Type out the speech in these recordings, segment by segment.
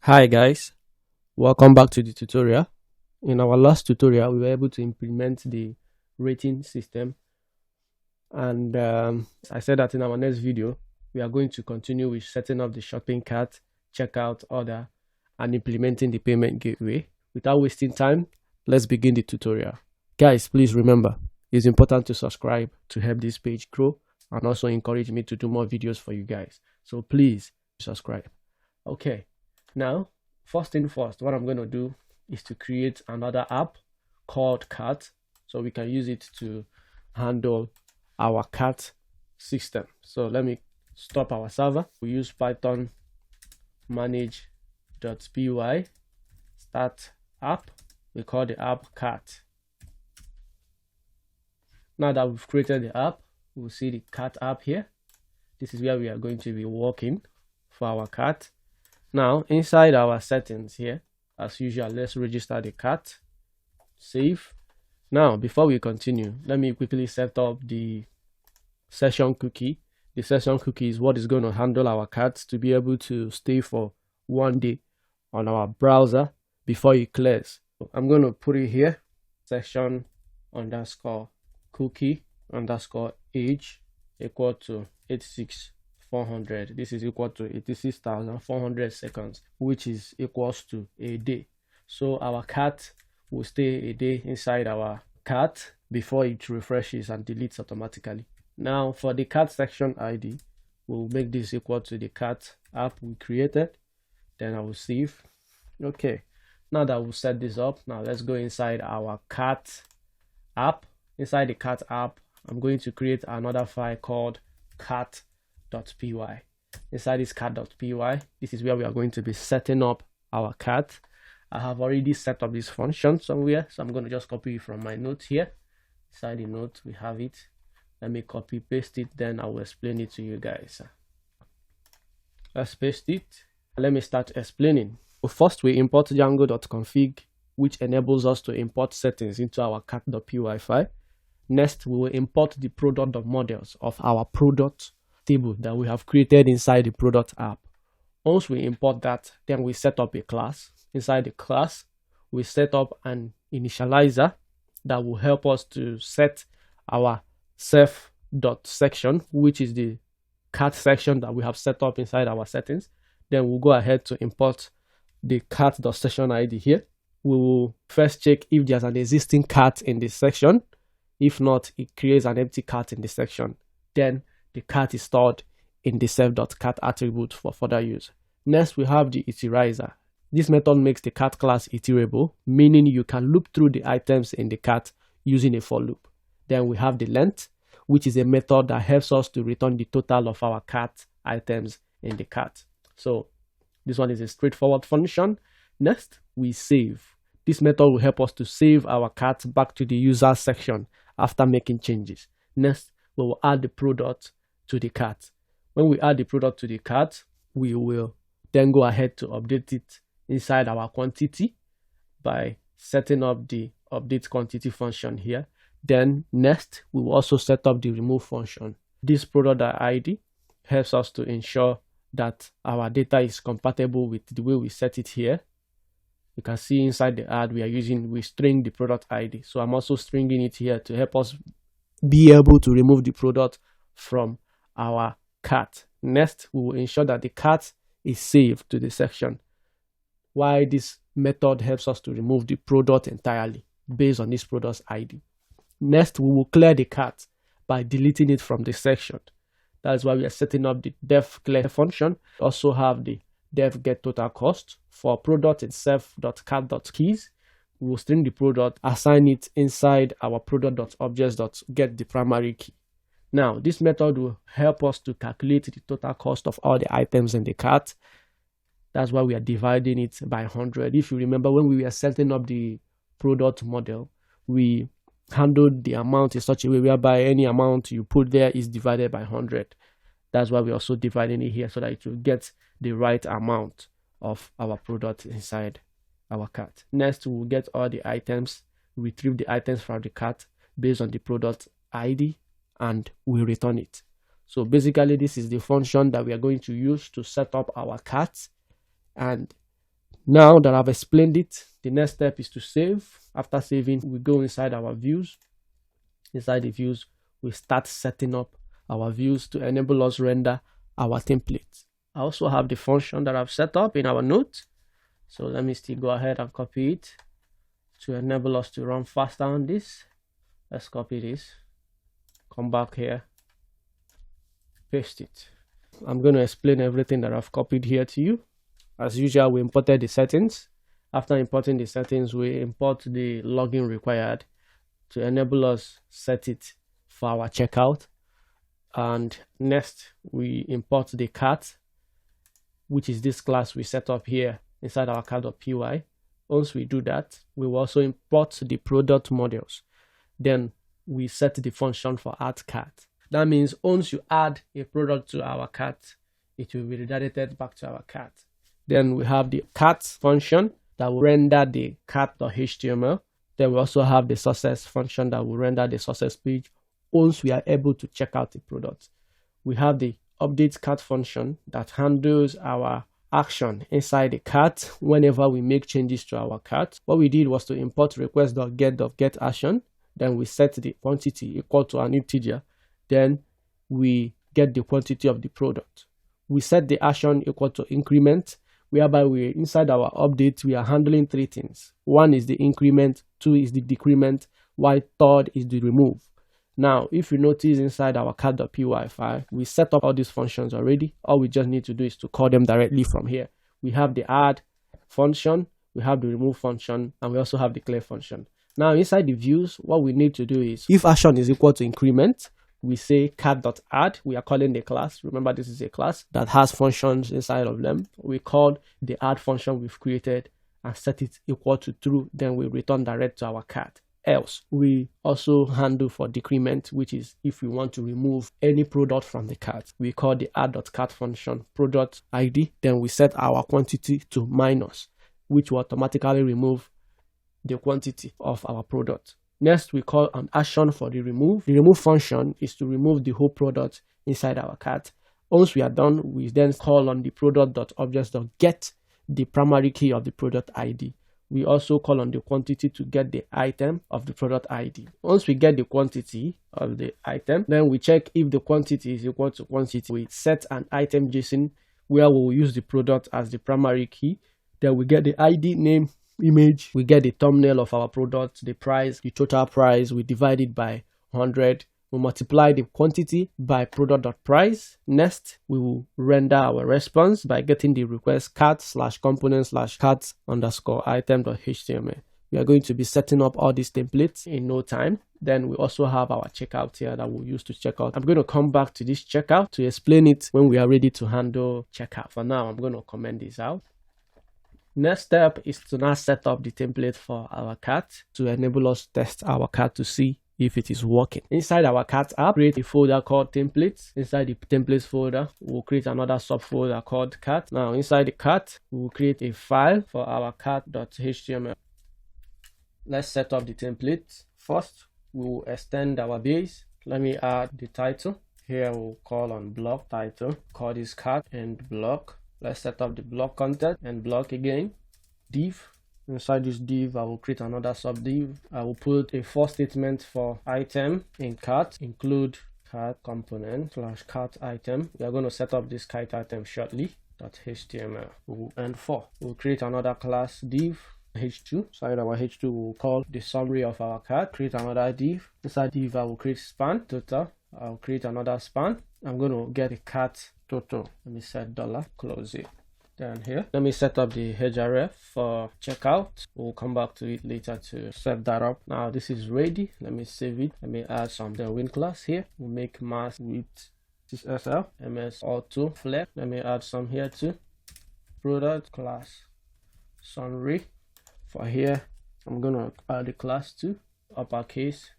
Hi guys, welcome back to the tutorial. In our last tutorial, we were able to implement the rating system, and I said that in our next video, we are going to continue with setting up the shopping cart, checkout order, and implementing the payment gateway. Without wasting time, let's begin the tutorial. Guys, please remember, it's important to subscribe to help this page grow and also encourage me to do more videos for you guys. So please subscribe. Okay. Now, first thing first, what I'm going to do is to create another app called Cart, so we can use it to handle our cart system. So let me stop our server. We use Python manage.py start app. We call the app Cart. Now that we've created the app, we'll see the Cart app here. This is where we are going to be working for our cart. Now, inside our settings here, as usual, let's register the cart, save. Now, before we continue, let me quickly set up the session cookie. The session cookie is what is going to handle our carts to be able to stay for 1 day on our browser before it clears. I'm going to put it here, session underscore cookie underscore age equal to 86400. This is equal to 86,400 seconds, which is equals to a day. So our cart will stay a day inside our cart before it refreshes and deletes automatically. Now for the cart section ID, we'll make this equal to the cart app we created. Then I will save. Okay, now that we've set this up, now let's go inside our cart app. Inside the cart app, I'm going to create another file called cart.py. Inside this cart.py, this is where we are going to be setting up our cart. I have already set up this function somewhere, so I'm going to just copy it from my note here. Inside the note, we have it. Let me copy paste it, then I will explain it to you guys. Let's paste it. Let me start explaining. First, we import Django.config, which enables us to import settings into our cart.py file. Next, we will import the product.models of our product table that we have created inside the product app. Once we import that, then we set up a class. Inside the class, we set up an initializer that will help us to set our self.section, which is the cart section that we have set up inside our settings. Then we'll go ahead to import the cart.session ID here. We will first check if there's an existing cart in this section. If not, it creates an empty cart in the section. Then the cart is stored in the self.cart attribute for further use. Next, we have the iterizer. This method makes the cart class iterable, meaning you can loop through the items in the cart using a for loop. Then we have the length, which is a method that helps us to return the total of our cart items in the cart. So this one is a straightforward function. Next, we save. This method will help us to save our cart back to the user section after making changes. Next, we will add the product to the cart. When we add the product to the cart, we will then go ahead to update it inside our quantity by setting up the update quantity function here. Then next, we will also set up the remove function. This product ID helps us to ensure that our data is compatible with the way we set it here. You can see inside the add we string the product ID. So I'm also stringing it here to help us be able to remove the product from our cart. Next, we will ensure that the cart is saved to the section. Why this method helps us to remove the product entirely based on this product ID. Next, we will clear the cart by deleting it from the section. That's why we are setting up the def clear function. We also have the def get total cost. For product in self.cart.keys, we will string the product, assign it inside our product.objects.get the primary key. Now, this method will help us to calculate the total cost of all the items in the cart. That's why we are dividing it by 100. If you remember, when we were setting up the product model, we handled the amount in such a way whereby any amount you put there is divided by 100. That's why we're also dividing it here so that it will get the right amount of our product inside our cart. Next, we will get all the items, retrieve the items from the cart based on the product ID, and we return it. So basically, this is the function that we are going to use to set up our cart. And Now that I've explained it, the next step is to save. After saving, we go inside our views. Inside the views, we start setting up our views to enable us render our template. I also have the function that I've set up in our note. So let me still go ahead and copy it to enable us to run faster on this. Let's copy this, come back here, paste it. I'm going to explain everything that I've copied here to you. As usual, we imported the settings. After importing the settings, we import the login required to enable us set it for our checkout. And next, we import the cart, which is this class we set up here inside our cart.py. Once we do that, we will also import the product models. Then we set the function for add cart. That means once you add a product to our cart, it will be redirected back to our cart. Then we have the cart function that will render the cart.html. Then we also have the success function that will render the success page once we are able to check out the product. We have the update cart function that handles our action inside the cart whenever we make changes to our cart. What we did was to import request.get action. Then we set the quantity equal to an integer. Then we get the quantity of the product. We set the action equal to increment, whereby we inside our update we are handling three things. One is the increment, two is the decrement, while third is the remove. Now, if you notice inside our cart.py file, we set up all these functions already. All we just need to do is to call them directly from here. We have the add function, we have the remove function, and we also have the clear function. Now, inside the views, what we need to do is, if action is equal to increment, we say cart.add. We are calling the class. Remember, this is a class that has functions inside of them. We call the add function we've created and set it equal to true. Then we return direct to our cart. Else, we also handle for decrement, which is if we want to remove any product from the cart. We call the add.cart function product ID. Then we set our quantity to minus, which will automatically remove the quantity of our product. Next, we call an action for the remove. The remove function is to remove the whole product inside our cart. Once we are done, we then call on the product.objects.get the primary key of the product ID. We also call on the quantity to get the item of the product ID. Once we get the quantity of the item, then we check if the quantity is equal to quantity. We set an item JSON where we will use the product as the primary key. Then we get the ID, name, image. We get the thumbnail of our product, the price, the total price. We divide it by 100. We multiply the quantity by product.price. Next, we will render our response by getting the request cart/components/cart_item.html. We are going to be setting up all these templates in no time. Then we also have our checkout here that we'll use to check out. I'm going to come back to this checkout to explain it when we are ready to handle checkout. For now, I'm going to comment this out. Next step is to now set up the template for our cart to enable us to test our cart to see if it is working. Inside our cart app, create a folder called templates. Inside the templates folder, we'll create another subfolder called cart. Now inside the cart, we'll create a file for our cart.html. Let's set up the template. First, we'll extend our base. Let me add the title. Here we'll call on block title, call this cart and block. Let's set up the block content and block again. Div. Inside this div, I will create another sub div. I will put a for statement for item in cart, include cart component /cart item. We are going to set up this cart item shortly. .html. And for we'll create another class div h2. Inside our h2, we'll call the summary of our cart. Create another div. Inside div, I will create span total. I'll create another span. I'm going to get a cart total. Let me set $, close it. Down here, let me set up the href for checkout. We'll come back to it later to set that up. Now this is ready. Let me save it. Let me add some the win class here. We'll make mask width SL ms auto flex. Let me add some here too. Product class summary. For here, I'm gonna add the class to uppercase.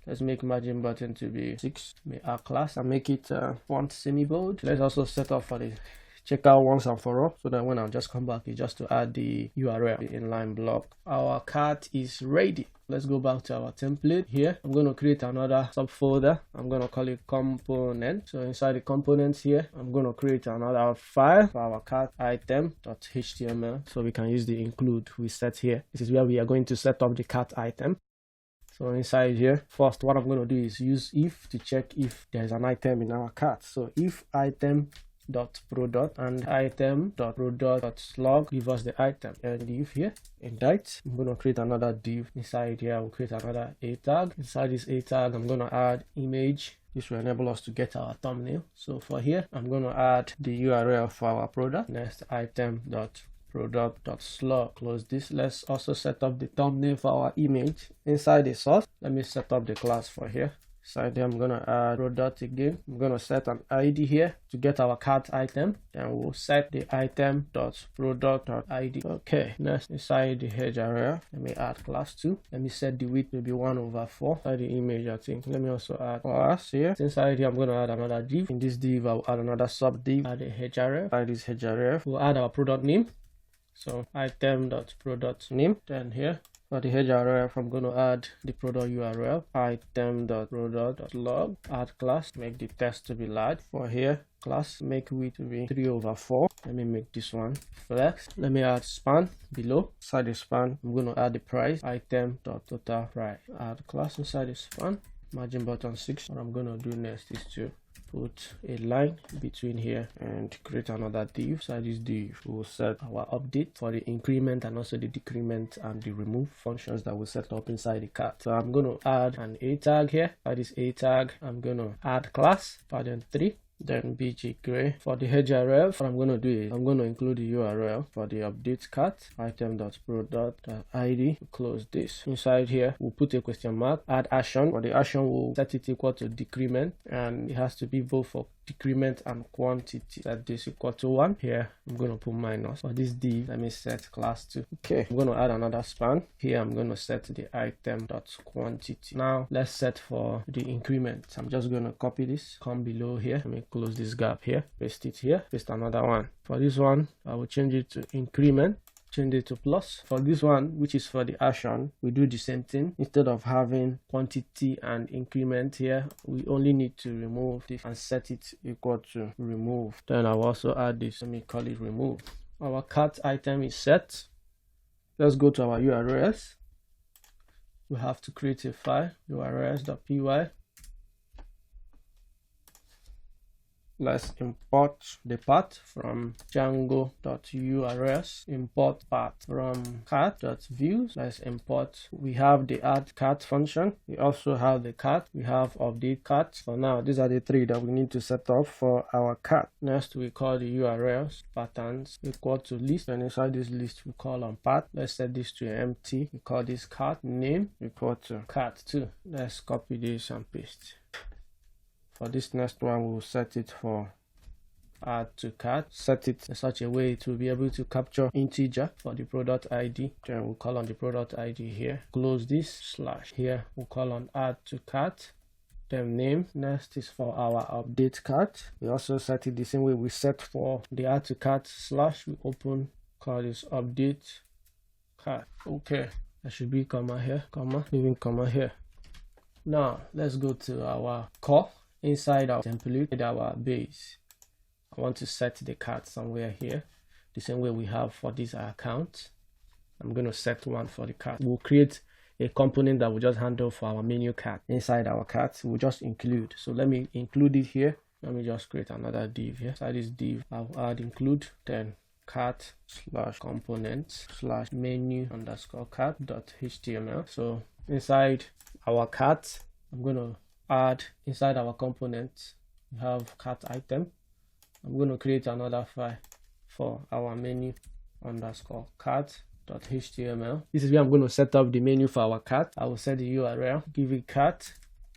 Let's make margin button to be 6. Make our class and make it font semi bold. Let's also set up for the check out once and for all, so that when I just come back, it's just to add the URL, the inline block. Our cart is ready. Let's go back to our template here. I'm going to create another subfolder. I'm going to call it component. So inside the components here, I'm going to create another file for our cart item.html, so we can use the include we set here. This is where we are going to set up the cart item. So inside here, first what I'm going to do is use if to check if there's an item in our cart. So if item.product and item.product.slug give us the item, and if here indite, I'm going to create another div. Inside here, we'll create another a tag. Inside this a tag, I'm going to add image. This will enable us to get our thumbnail. So for here, I'm going to add the URL for our product. Next, item.product.slug. Close this. Let's also set up the thumbnail for our image. Inside the source, let me set up the class for here. Inside there, I'm going to add product again. I'm going to set an ID here to get our cart item. Then we'll set the item.product.id. Okay, next inside the href, let me add class 2. Let me set the width to be 1/4. Inside the image, I think. Let me also add class here. Inside here, I'm going to add another div. In this div, I'll add another sub div. Add a href. Inside this href, we'll add our product name. So item.product name. Then here, for the href, I'm going to add the product URL, item.product.log, add class, make the text to be large. For here, class, make width to be 3/4. Let me make this one flex. Let me add span below. Inside the span, I'm going to add the price, item.total price. Add class inside the span, margin button 6. What I'm going to do next is to put a line between here and create another div. Inside this div, we'll set our update for the increment and also the decrement and the remove functions that we set up inside the cart. So I'm going to add an a tag here. By this a tag, I'm going to add class, pattern 3. Then bg gray. For the href, what I'm going to do is I'm going to include the URL for the update cart, item.product.id. Close this. Inside here, we'll put a question mark, add action. For the action, we'll set it equal to decrement, and it has to be both for decrement and quantity. Set this equal to 1. Here, I'm going to put minus. For this div, let me set class 2. Okay, I'm going to add another span. Here, I'm going to set the item.quantity. Now, let's set for the increment. I'm just going to copy this, come below here. Let me close this gap here, paste it here, paste another one. For this one, I will change it to increment, change it to plus. For this one, which is for the action, we do the same thing. Instead of having quantity and increment here, we only need to remove this and set it equal to remove. Then I'll also add this. Let me call it remove. Our cart item is set. Let's go to our URLs. We have to create a file, urls.py. Let's import the path from django.urls, import path from cart.views. Let's import, we have the add cart function, we also have the cart, we have update cart. For now, these are the 3 that we need to set up for our cart. Next, we call the URLs patterns equal to list, and inside this list we call on path. Let's set this to empty. We call this cart name equal to cart 2. Let's copy this and paste. For this next one, we'll set it for add to cart. Set it in such a way to be able to capture integer for the product ID. Then we'll call on the product ID here. Close this slash. Here we'll call on add to cart. Then name. Next is for our update cart. We also set it the same way we set for the add to cart slash. We open, call this update cart. Okay, there should be comma here, comma, leaving comma here. Now let's go to our core. Inside our template, our base, I want to set the cart somewhere here, the same way we have for this account. I'm going to set one for the cart. We'll create a component that will just handle for our menu cart. Inside our cart, we'll just include. So let me include it here. Let me just create another div here. Inside this div, I'll add include, then cart slash components slash menu underscore cart.html. So inside our cart, I'm going to add inside our component, we have cart item. I'm going to create another file for our menu underscore cart.html. This is where I'm going to set up the menu for our cart. I will set the URL, give it cart.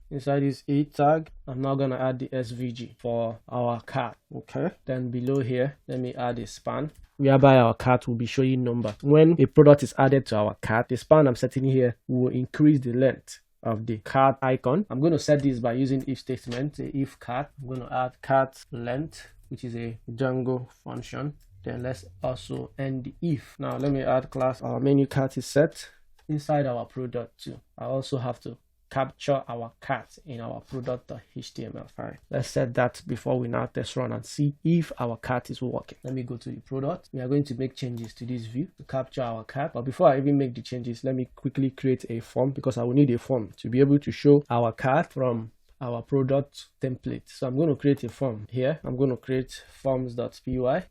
Inside this a tag, I'm now going to add the SVG for our cart. Okay, then below here, let me add a span whereby our cart will be showing number. When a product is added to our cart, the span I'm setting here will increase the length of the cart icon. I'm going to set this by using if statement, if cart. I'm going to add cart length which is a Django function. Then let's also end the if. Now let me add class. Our menu cart is set. Inside our product too, I also have to capture our cart in our product.html file. Let's set that before we now test run and see if our cart is working. Let me go to the product. We are going to make changes to this view to capture our cart. But before I even make the changes, let me quickly create a form, because I will need a form to be able to show our cart from our product template. So I'm going to create a form here. I'm going to create forms.py.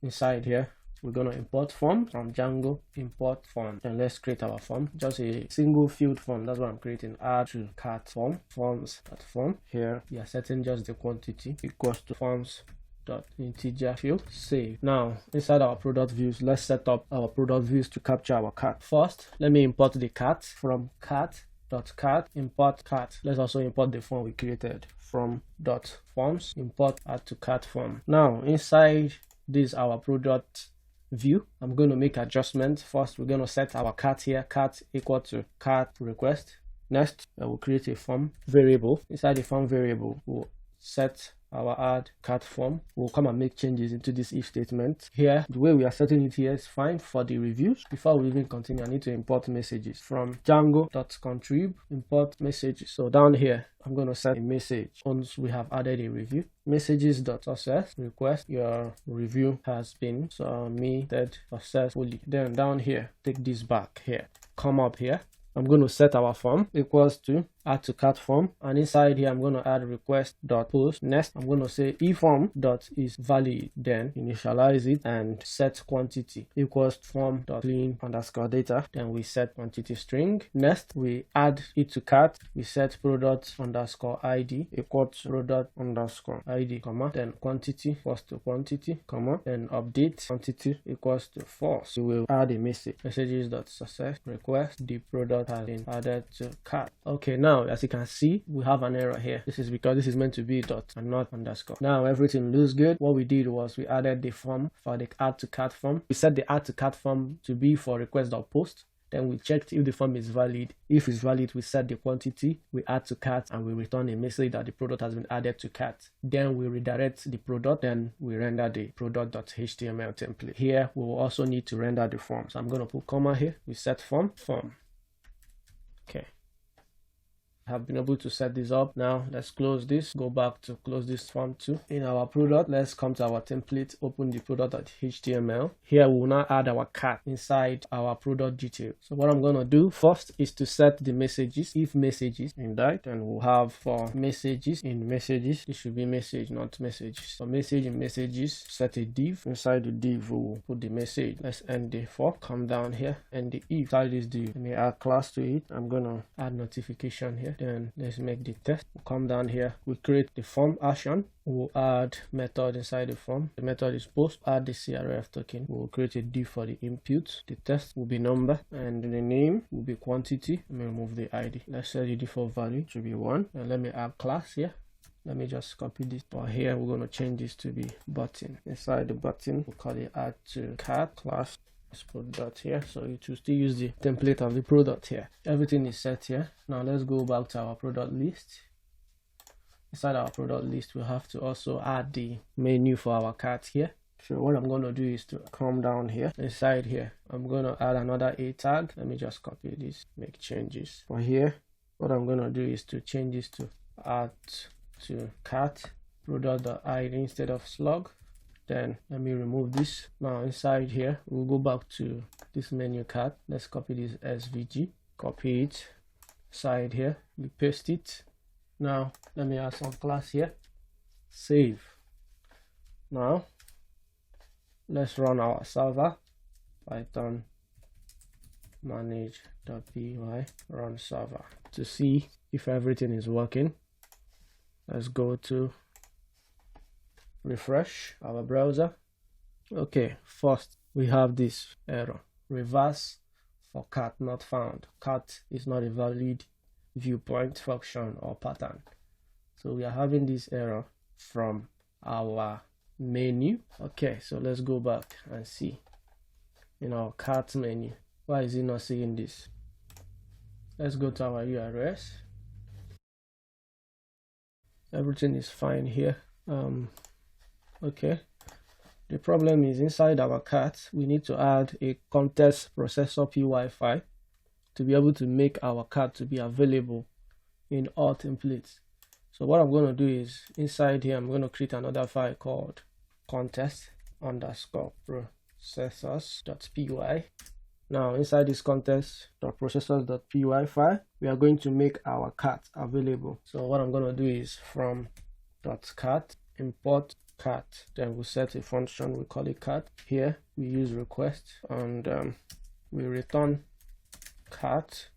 Inside here, we're going to import form from Django, import form, and let's create our form. Just a single field form. That's what I'm creating. Add to cart form, forms.form. Here we are setting just the quantity equals to forms.integer field. Save. Now inside our product views, let's set up our product views to capture our cart. First, let me import the cart from cart.cart, import cart. Let's also import the form we created from .forms, import add to cart form. Now inside this our product view, I'm going to make adjustments. First, we're going to set our cart here, cart equal to cart request. Next, I will create a form variable. Inside the form variable, we'll set our add cart form. We'll come and make changes into this if statement. Here, the way we are setting it here is fine for the reviews. Before we even continue, I need to import messages from Django.contrib, import messages. So down here, I'm going to set a message once we have added a review. Messages.success request your review has been submitted successfully. Then down here, take this back here, come up here. I'm going to set our form equals to add to cart form, and inside here I'm going to add request.post. Next, I'm going to say eForm.is valid, then initialize it and set quantity equals form.clean_data. Then we set quantity string. Next, we add it to cart. We set product_id equal to product_id, comma, then quantity equals to quantity, comma, then update quantity equals to false. We will add a message. Messages.success request the product has been added to cart. Okay, now as you can see, we have an error here. This is because this is meant to be dot and not underscore. Now everything looks good. What we did was we added the form for the add to cart form. We set the add to cart form to be for request.post. Then we checked if the form is valid. If it's valid, we set the quantity, we add to cart, and we return a message that the product has been added to cart. Then we redirect the product, then we render the product.html template. Here, we will also need to render the form. So I'm going to put comma here. We set form. Okay. Have been able to set this up. Now let's close this, go back to close this form too. In our product, let's come to our template, open the product.html. Here we will now add our cart inside our product detail. So what I'm going to do first is to set the messages, if messages in that, and we'll have for messages in messages, it should be message, not messages. So message in messages, set a div. Inside the div we'll put the message. Let's end the for, come down here, and the if. Inside this div, let me add class to it. I'm going to add notification here. Then let's make the test. We'll come down here, we create the form action. We'll add method inside the form. The method is post. Add the crf token. We'll create a div for the input. The test will be number, and the name will be quantity. Let me remove the id. Let's set the default value to be 1, and let me add class here. Let me just copy this. But here we're going to change this to be button. Inside the button, we'll call it add to cart class. Let's put that here, so it will still use the template of the product here. Everything is set here. Now let's go back to our product list. Inside our product list, we have to also add the menu for our cart here. So what I'm going to do is to come down here. Inside here, I'm going to add another a tag. Let me just copy this, make changes. For here, what I'm going to do is to change this to add to cart product.id instead of slug. Then let me remove this. Now inside here, we'll go back to this menu cart. Let's copy this SVG, copy it, side here, we paste it. Now let me add some class here, save. Now let's run our server, python manage.py run server to see if everything is working. Let's go to refresh our browser. Okay, first we have this error, reverse for cart not found. Cart is not a valid viewpoint, function, or pattern. So we are having this error from our menu. Okay, so let's go back and see in our cart menu. Why is it not seeing this? Let's go to our URLs. Everything is fine here. Okay, the problem is inside our cart we need to add a context processor py file to be able to make our cart to be available in all templates. So what I'm going to do is inside here I'm going to create another file called context_processors.py. Now inside this context.processors.py file we are going to make our cart available. So what I'm going to do is from .cart import cart, then we set a function, we call it cart. Here we use request and we return cart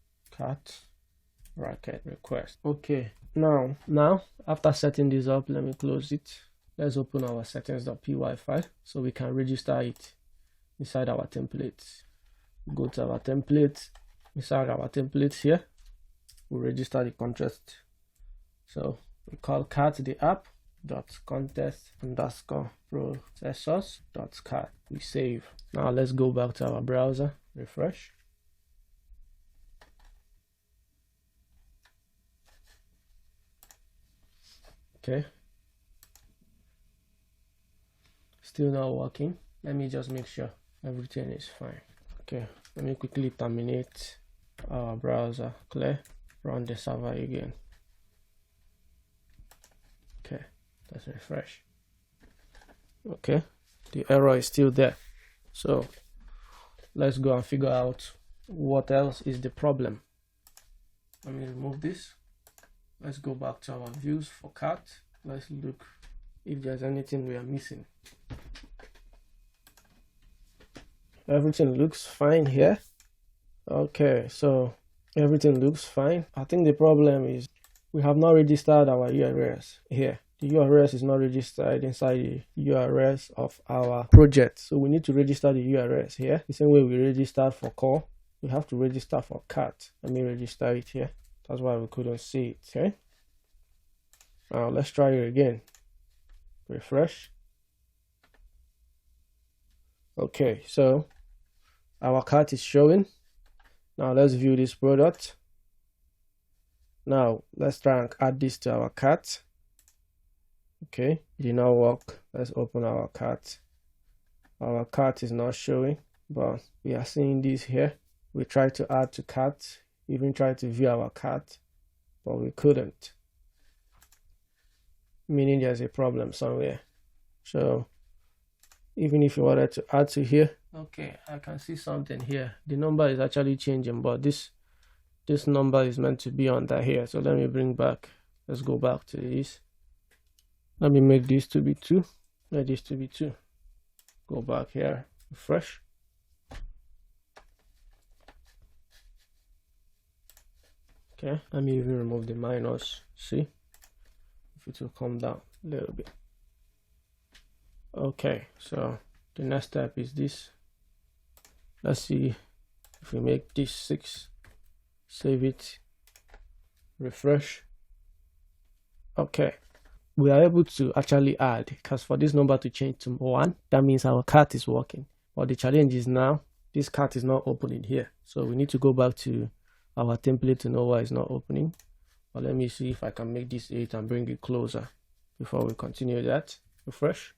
bracket request. Okay, now after setting this up, let me close it. Let's open our settings.py file so we can register it inside our templates. Go to our templates. Inside our templates here we register the context. So we call cart the app .context_processors.cart. We save. Now let's go back to our browser, refresh. Okay, still not working. Let me just make sure everything is fine. Okay, let me quickly terminate our browser, clear, run the server again. Okay, let's refresh. Okay, the error is still there, so let's go and figure out what else is the problem. Let me remove this. Let's go back to our views for cart. Let's look if there's anything we are missing. Everything looks fine here. Okay, so everything looks fine. I think the problem is we have not registered our URLs here. The URLs is not registered inside the URLs of our project, so we need to register the URLs here the same way we registered for core. We have to register for cart. Let me register it here. That's why we couldn't see it. Okay, now let's try it again. Refresh. Okay, so our cart is showing. Now let's view this product. Now let's try and add this to our cart. Okay, it did not work. Let's open our cart. Our cart is not showing, but we are seeing this here. We tried to add to cart, even tried to view our cart, but we couldn't, meaning there's a problem somewhere. So even if you wanted to add to here, okay, I can see something here. The number is actually changing, but this number is meant to be under here. So let me bring back, let's go back to this. Let me make this to be 2. Let this to be 2. Go back here, refresh. Okay, let me even remove the minus. See if it will come down a little bit. Okay, so the next step is this. Let's see if we make this 6, save it, refresh. Okay, we are able to actually add, because for this number to change to 1, that means our cart is working. But the challenge is now this cart is not opening here, so we need to go back to our template to know why it's not opening. But let me see if I can make this 8 and bring it closer before we continue that. Refresh.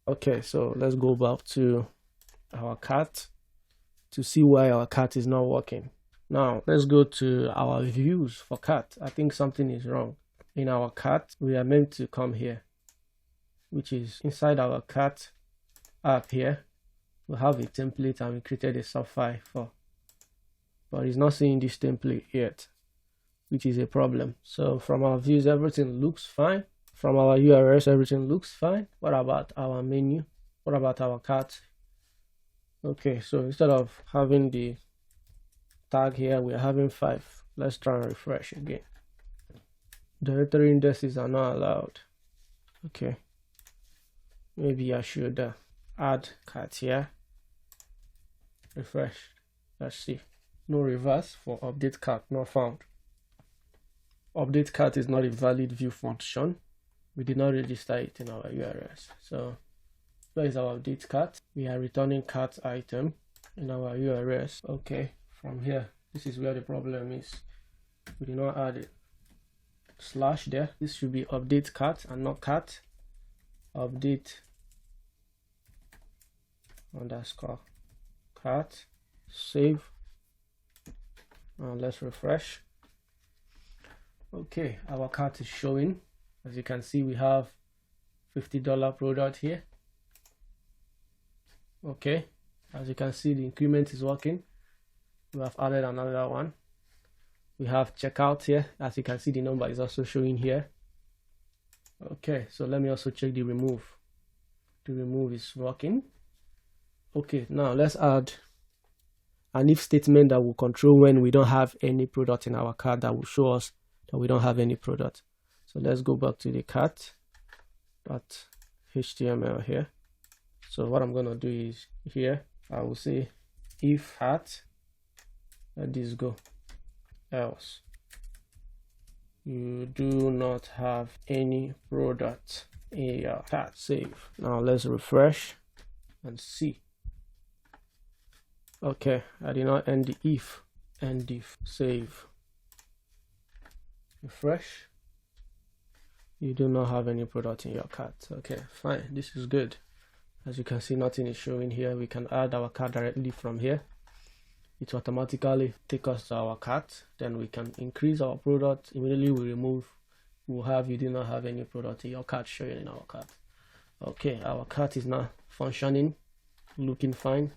Okay, so let's go back to our cart to see why our cart is not working. Now let's go to our views for cart. I think something is wrong. In our cart, we are meant to come here, which is inside our cart app here. We have a template and we created a subfile for, but it's not seeing this template yet, which is a problem. So from our views, everything looks fine. From our URLs, everything looks fine. What about our menu? What about our cart? Okay, so instead of having the tag here, we're having 5. Let's try and refresh again. Directory indexes are not allowed. Okay, maybe I should add cart here. Refresh. Let's see. No reverse for update cart not found. Update cart is not a valid view function. We did not register it in our URLs. So where is our update cart? We are returning cart item in our URLs. Okay, from here, this is where the problem is. We did not add it slash there. This should be update cart and not cart. update underscore cart, save. Now let's refresh. Okay, our cart is showing. As you can see, we have $50 product here. Okay, as you can see, the increment is working. We have added another one. We have checkout here. As you can see, the number is also showing here. Okay, so let me also check the remove. The remove is working. Okay, now let's add an if statement that will control when we don't have any product in our cart, that will show us that we don't have any product. So let's go back to the cart.html here. So what I'm going to do is here, I will say if cart, let this go, else you do not have any product in your cart, save. Now let's refresh and see. Okay, I did not end the if, end if, save, refresh. You do not have any product in your cart. Okay, fine, this is good. As you can see, nothing is showing here. We can add our cart directly from here. It will automatically take us to our cart. Then we can increase our product. Immediately we remove, we'll have you do not have any product in your cart showing in our cart. Okay, our cart is now functioning, looking fine.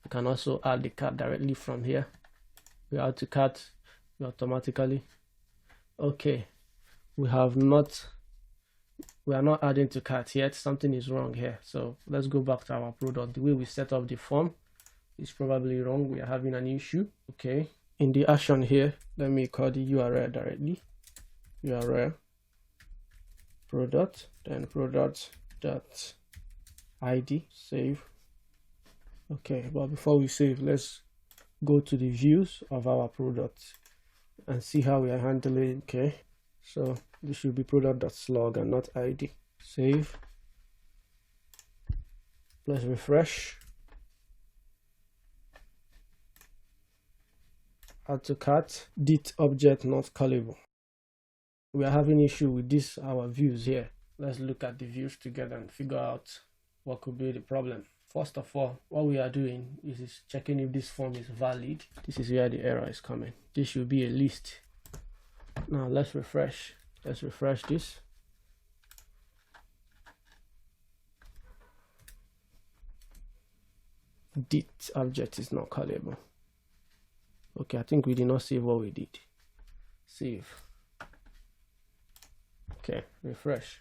We can also add the cart directly from here. We add to cart, we automatically. Okay, we are not adding to cart yet. Something is wrong here. So let's go back to our product. The way we set up the form is probably wrong. We are having an issue. Okay, in the action here, let me call the URL directly. URL product, then product.id, save. Okay, but before we save, let's go to the views of our product and see how we are handling. Okay, so this should be product.slug and not id. Save. Let's refresh. Add to cart. Dit object not callable. We are having issue with this, our views here. Let's look at the views together and figure out what could be the problem. First of all, what we are doing is checking if this form is valid. This is where the error is coming. This should be a list. Now let's refresh. Let's refresh this. Dit object is not callable. Okay, I think we did not save what we did. Save. Okay, refresh.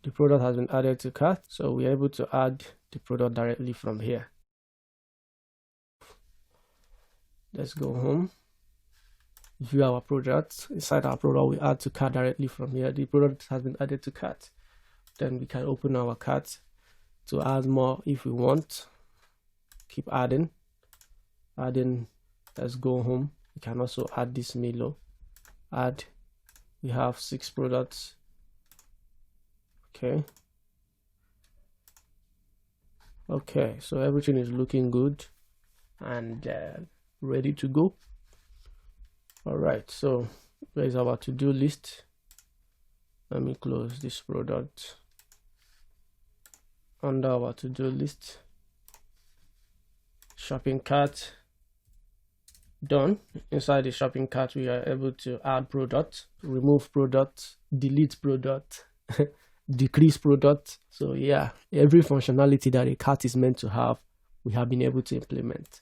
The product has been added to cart, so we are able to add the product directly from here. Let's go home. View our product. Inside our product, we add to cart directly from here. The product has been added to cart. Then we can open our cart to add more if we want. Keep adding. Let's go home. We can also add this Milo. Add. We have 6 products. Okay, so everything is looking good and ready to go. All right, so there's our to-do list. Let me close this product. Under our to-do list, shopping cart, done. Inside the shopping cart, we are able to add product, remove product, delete product, decrease product. So yeah, every functionality that a cart is meant to have, we have been able to implement.